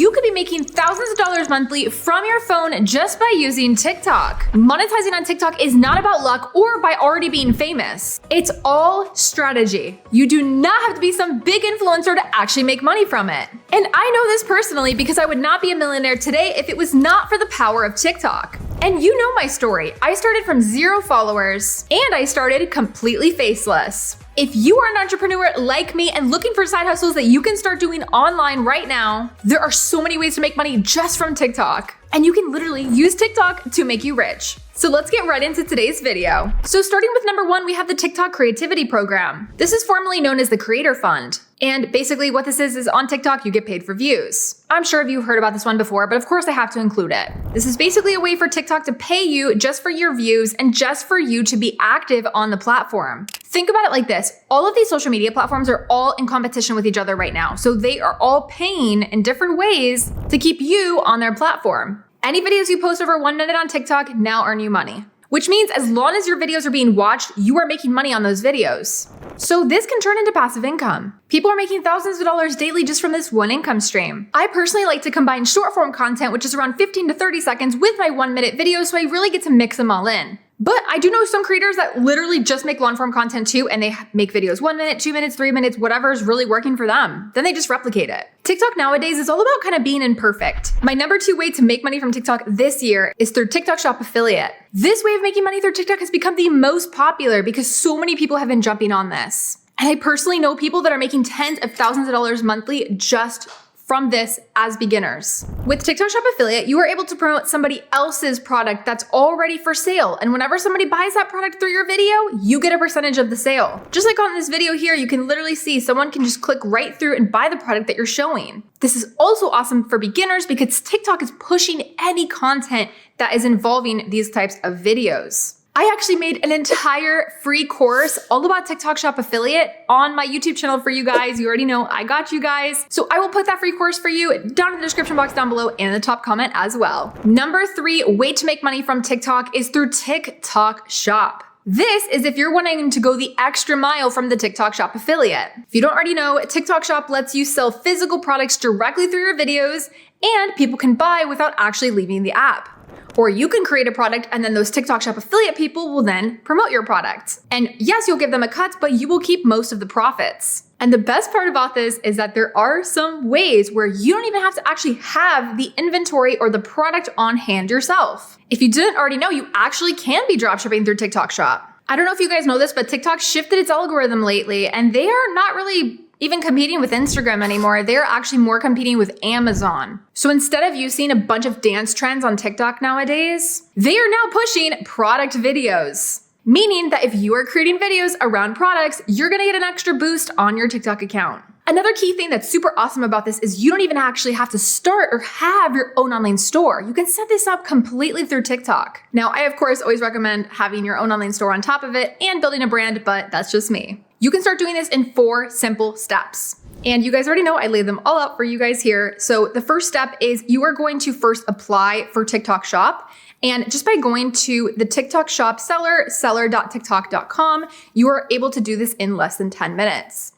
you could be making thousands of dollars monthly from your phone just by using TikTok. Monetizing on TikTok is not about luck or by already being famous. It's all strategy. You do not have to be some big influencer to actually make money from it. And I know this personally because I would not be a millionaire today if it was not for the power of TikTok. And you know my story. I started from 0 followers and I started completely faceless. If you are an entrepreneur like me and looking for side hustles that you can start doing online right now, there are so many ways to make money just from TikTok. And you can literally use TikTok to make you rich. So let's get right into today's video. So starting with number 1, we have the TikTok Creativity Program. This is formerly known as the Creator Fund. And basically what this is on TikTok, you get paid for views. I'm sure you've heard about this one before, but of course I have to include it. This is basically a way for TikTok to pay you just for your views and just for you to be active on the platform. Think about it like this. All of these social media platforms are all in competition with each other right now. So they are all paying in different ways to keep you on their platform. Any videos you post over 1 minute on TikTok now earn you money, which means as long as your videos are being watched, you are making money on those videos. So this can turn into passive income. People are making thousands of dollars daily just from this one income stream. I personally like to combine short form content, which is around 15 to 30 seconds, with my 1 minute videos, so I really get to mix them all in. But I do know some creators that literally just make long form content too, and they make videos 1 minute, 2 minutes, 3 minutes, whatever is really working for them. Then they just replicate it. TikTok nowadays is all about kind of being imperfect. My number 2 way to make money from TikTok this year is through TikTok Shop Affiliate. This way of making money through TikTok has become the most popular because so many people have been jumping on this. And I personally know people that are making tens of thousands of dollars monthly just from this as beginners. With TikTok Shop Affiliate, you are able to promote somebody else's product that's already for sale. And whenever somebody buys that product through your video, you get a percentage of the sale. Just like on this video here, you can literally see someone can just click right through and buy the product that you're showing. This is also awesome for beginners because TikTok is pushing any content that is involving these types of videos. I actually made an entire free course all about TikTok Shop Affiliate on my YouTube channel for you guys. You already know I got you guys. So I will put that free course for you down in the description box down below and in the top comment as well. Number 3 way to make money from TikTok is through TikTok Shop. This is if you're wanting to go the extra mile from the TikTok Shop Affiliate. If you don't already know, TikTok Shop lets you sell physical products directly through your videos and people can buy without actually leaving the app. Or you can create a product and then those TikTok Shop affiliate people will then promote your product. And yes, you'll give them a cut, but you will keep most of the profits. And the best part about this is that there are some ways where you don't even have to actually have the inventory or the product on hand yourself. If you didn't already know, you actually can be dropshipping through TikTok Shop. I don't know if you guys know this, but TikTok shifted its algorithm lately and they are not really even competing with Instagram anymore. They're actually more competing with Amazon. So instead of you seeing a bunch of dance trends on TikTok nowadays, they are now pushing product videos. Meaning that if you are creating videos around products, you're gonna get an extra boost on your TikTok account. Another key thing that's super awesome about this is you don't even actually have to start or have your own online store. You can set this up completely through TikTok. Now, I of course always recommend having your own online store on top of it and building a brand, but that's just me. You can start doing this in 4 simple steps. And you guys already know I laid them all out for you guys here. So the first step is you are going to first apply for TikTok Shop. And just by going to the TikTok Shop seller, seller.tiktok.com, you are able to do this in less than 10 minutes.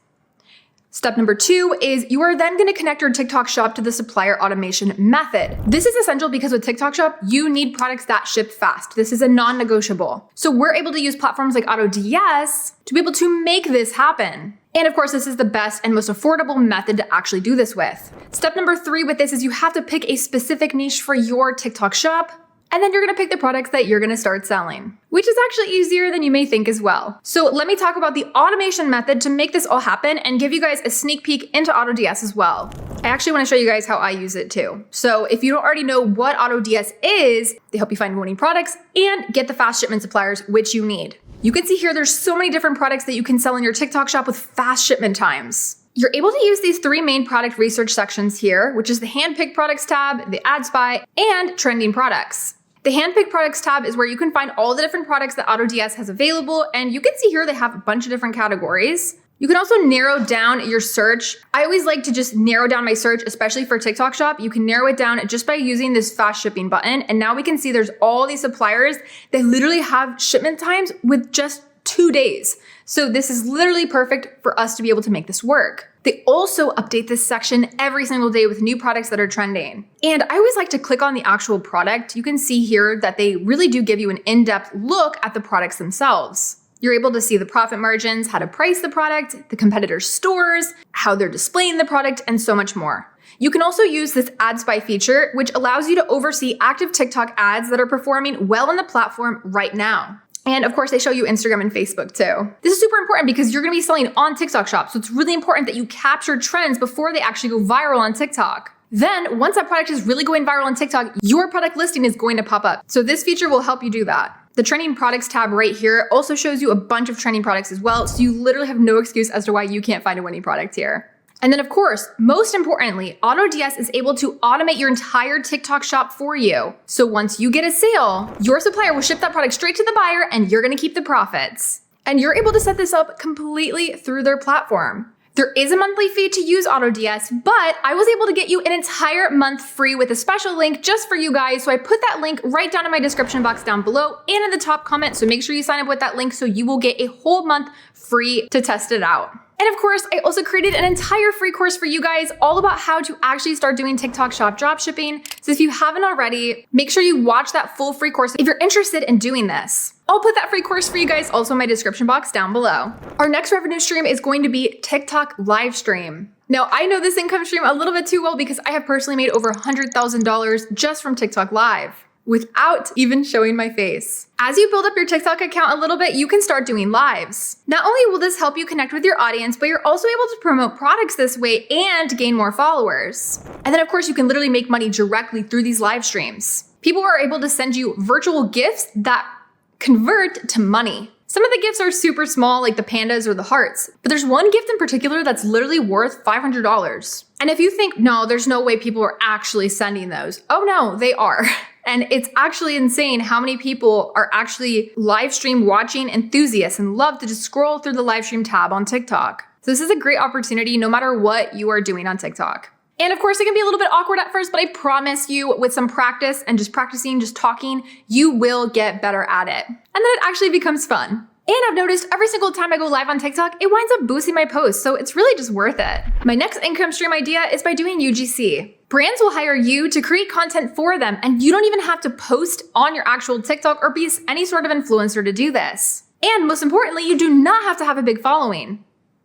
Step number 2 is you are then going to connect your TikTok Shop to the supplier automation method. This is essential because with TikTok Shop, you need products that ship fast. This is a non-negotiable. So we're able to use platforms like AutoDS to be able to make this happen. And of course, this is the best and most affordable method to actually do this with. Step number 3 with this is you have to pick a specific niche for your TikTok Shop. And then you're gonna pick the products that you're gonna start selling, which is actually easier than you may think as well. So let me talk about the automation method to make this all happen and give you guys a sneak peek into AutoDS as well. I actually wanna show you guys how I use it too. So if you don't already know what AutoDS is, they help you find winning products and get the fast shipment suppliers, which you need. You can see here, there's so many different products that you can sell in your TikTok Shop with fast shipment times. You're able to use these 3 main product research sections here, which is the handpicked products tab, the ad spy, and trending products. The handpicked products tab is where you can find all the different products that AutoDS has available. And you can see here, they have a bunch of different categories. You can also narrow down your search. I always like to just narrow down my search, especially for TikTok Shop. You can narrow it down just by using this fast shipping button. And now we can see there's all these suppliers that literally have shipment times with just 2 days. So this is literally perfect for us to be able to make this work. They also update this section every single day with new products that are trending. And I always like to click on the actual product. You can see here that they really do give you an in-depth look at the products themselves. You're able to see the profit margins, how to price the product, the competitor stores, how they're displaying the product, and so much more. You can also use this ad spy feature, which allows you to oversee active TikTok ads that are performing well on the platform right now. And of course, they show you Instagram and Facebook too. This is super important because you're gonna be selling on TikTok Shop, so it's really important that you capture trends before they actually go viral on TikTok. Then, once that product is really going viral on TikTok, your product listing is going to pop up. So this feature will help you do that. The trending products tab right here also shows you a bunch of trending products as well, so you literally have no excuse as to why you can't find a winning product here. And then of course, most importantly, AutoDS is able to automate your entire TikTok shop for you. So once you get a sale, your supplier will ship that product straight to the buyer and you're gonna keep the profits. And you're able to set this up completely through their platform. There is a monthly fee to use AutoDS, but I was able to get you an entire month free with a special link just for you guys. So I put that link right down in my description box down below and in the top comment. So make sure you sign up with that link so you will get a whole month free to test it out. And of course, I also created an entire free course for you guys all about how to actually start doing TikTok shop dropshipping. So if you haven't already, make sure you watch that full free course if you're interested in doing this. I'll put that free course for you guys also in my description box down below. Our next revenue stream is going to be TikTok live stream. Now, I know this income stream a little bit too well because I have personally made over $100,000 just from TikTok live, without even showing my face. As you build up your TikTok account a little bit, you can start doing lives. Not only will this help you connect with your audience, but you're also able to promote products this way and gain more followers. And then of course, you can literally make money directly through these live streams. People are able to send you virtual gifts that convert to money. Some of the gifts are super small, like the pandas or the hearts, but there's one gift in particular that's literally worth $500. And if you think, no, there's no way people are actually sending those. Oh no, they are. And it's actually insane how many people are actually live stream watching enthusiasts and love to just scroll through the live stream tab on TikTok. So this is a great opportunity no matter what you are doing on TikTok. And of course, it can be a little bit awkward at first, but I promise you with some practice and just practicing, just talking, you will get better at it. And then it actually becomes fun. And I've noticed every single time I go live on TikTok, it winds up boosting my posts, so it's really just worth it. My next income stream idea is by doing UGC. Brands will hire you to create content for them, and you don't even have to post on your actual TikTok or be any sort of influencer to do this. And most importantly, you do not have to have a big following.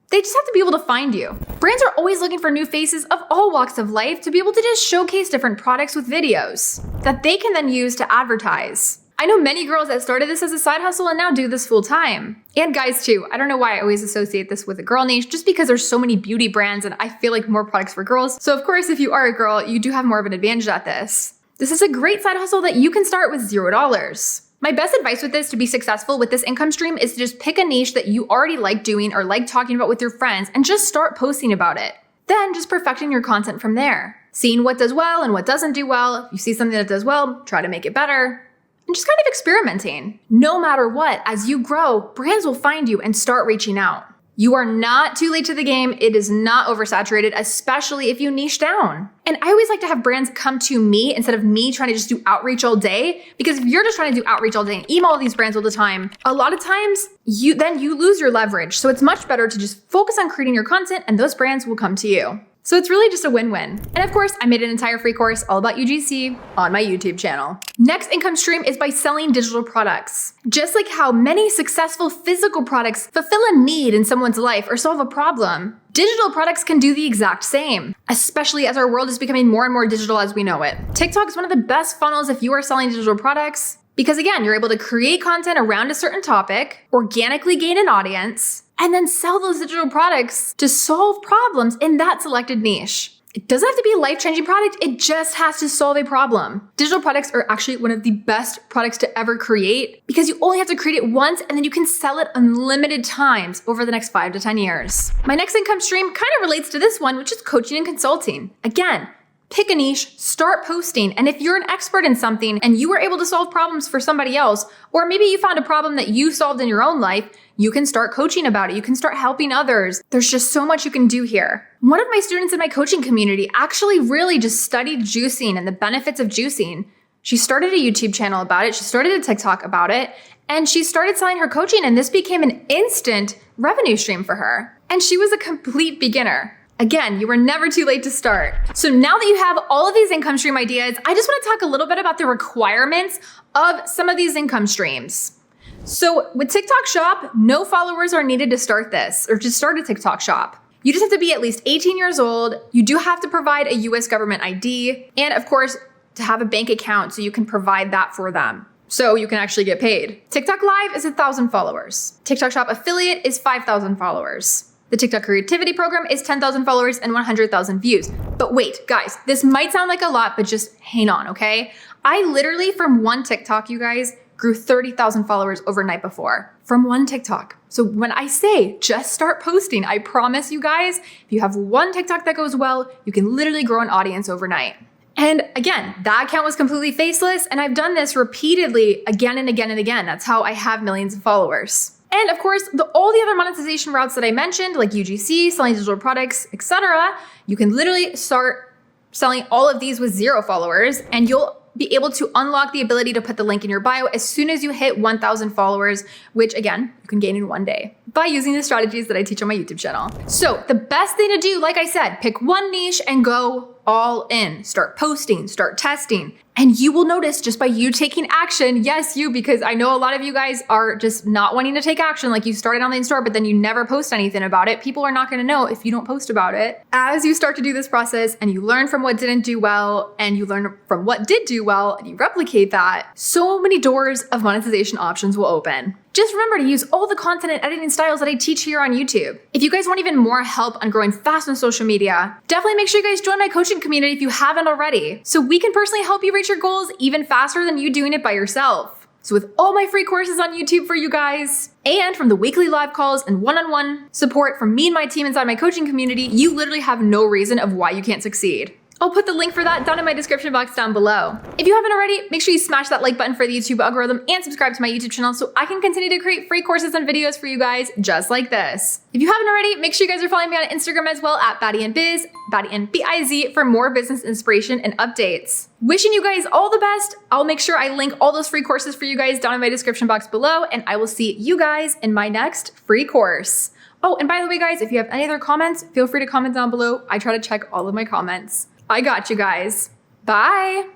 They just have to be able to find you. Brands are always looking for new faces of all walks of life to be able to just showcase different products with videos that they can then use to advertise. I know many girls that started this as a side hustle and now do this full time. And guys too. I don't know why I always associate this with a girl niche, just because there's so many beauty brands and I feel like more products for girls. So of course, if you are a girl, you do have more of an advantage at this. This is a great side hustle that you can start with $0. My best advice with this to be successful with this income stream is to just pick a niche that you already like doing or like talking about with your friends and just start posting about it. Then just perfecting your content from there. Seeing what does well and what doesn't do well. If you see something that does well, try to make it better. And just kind of experimenting. No matter what, as you grow, brands will find you and start reaching out. You are not too late to the game. It is not oversaturated, especially if you niche down. And I always like to have brands come to me instead of me trying to just do outreach all day. Because if you're just trying to do outreach all day and email all these brands all the time, a lot of times you lose your leverage. So it's much better to just focus on creating your content and those brands will come to you. So it's really just a win-win. And of course, I made an entire free course all about UGC on my YouTube channel. Next income stream is by selling digital products. Just like how many successful physical products fulfill a need in someone's life or solve a problem, digital products can do the exact same, especially as our world is becoming more and more digital as we know it. TikTok is one of the best funnels if you are selling digital products, because again, you're able to create content around a certain topic, organically gain an audience, and then sell those digital products to solve problems in that selected niche. It doesn't have to be a life-changing product, it just has to solve a problem. Digital products are actually one of the best products to ever create because you only have to create it once and then you can sell it unlimited times over the next 5 to 10 years. My next income stream kind of relates to this one, which is coaching and consulting. Again, pick a niche, start posting, and if you're an expert in something and you were able to solve problems for somebody else, or maybe you found a problem that you solved in your own life, you can start coaching about it. You can start helping others. There's just so much you can do here. One of my students in my coaching community actually really just studied juicing and the benefits of juicing She started a YouTube channel about it. She started a TikTok about it. And she started selling her coaching, and this became an instant revenue stream for her. And she was a complete beginner. Again, you were never too late to start. So now that you have all of these income stream ideas, I just want to talk a little bit about the requirements of some of these income streams. So with TikTok Shop, no followers are needed to start this or to start a TikTok Shop. You just have to be at least 18 years old. You do have to provide a US government ID, and of course, to have a bank account so you can provide that for them, so you can actually get paid. TikTok Live is 1,000 followers. TikTok Shop Affiliate is 5,000 followers. The TikTok Creativity Program is 10,000 followers and 100,000 views. But wait, guys, this might sound like a lot, but just hang on, okay? I literally, from one TikTok, you guys, grew 30,000 followers overnight before. From one TikTok. So when I say just start posting, I promise you guys, if you have one TikTok that goes well, you can literally grow an audience overnight. And again, that account was completely faceless, and I've done this repeatedly again and again and again. That's how I have millions of followers. And of course, all the other monetization routes that I mentioned, like UGC, selling digital products, etc., you can literally start selling all of these with 0 followers, and you'll be able to unlock the ability to put the link in your bio as soon as you hit 1,000 followers, which again, you can gain in one day by using the strategies that I teach on my YouTube channel. So the best thing to do, like I said, pick one niche and go all in. Start posting, start testing, and you will notice just by you taking action, yes, you, because I know a lot of you guys are just not wanting to take action. Like you started online store, but then you never post anything about it. People are not going to know if you don't post about it. As you start to do this process and you learn from what didn't do well and you learn from what did do well and you replicate that, so many doors of monetization options will open. Just remember to use all the content and editing styles that I teach here on YouTube. If you guys want even more help on growing fast on social media, definitely make sure you guys join my coaching community if you haven't already, so we can personally help you reach your goals even faster than you doing it by yourself. So with all my free courses on YouTube for you guys, and from the weekly live calls and one-on-one support from me and my team inside my coaching community, you literally have no reason of why you can't succeed. I'll put the link for that down in my description box down below. If you haven't already, make sure you smash that like button for the YouTube algorithm and subscribe to my YouTube channel so I can continue to create free courses and videos for you guys just like this. If you haven't already, make sure you guys are following me on Instagram as well at BaddieandBiz, BaddieandBiz, for more business inspiration and updates. Wishing you guys all the best. I'll make sure I link all those free courses for you guys down in my description box below, and I will see you guys in my next free course. Oh, and by the way, guys, if you have any other comments, feel free to comment down below. I try to check all of my comments. I got you guys. Bye.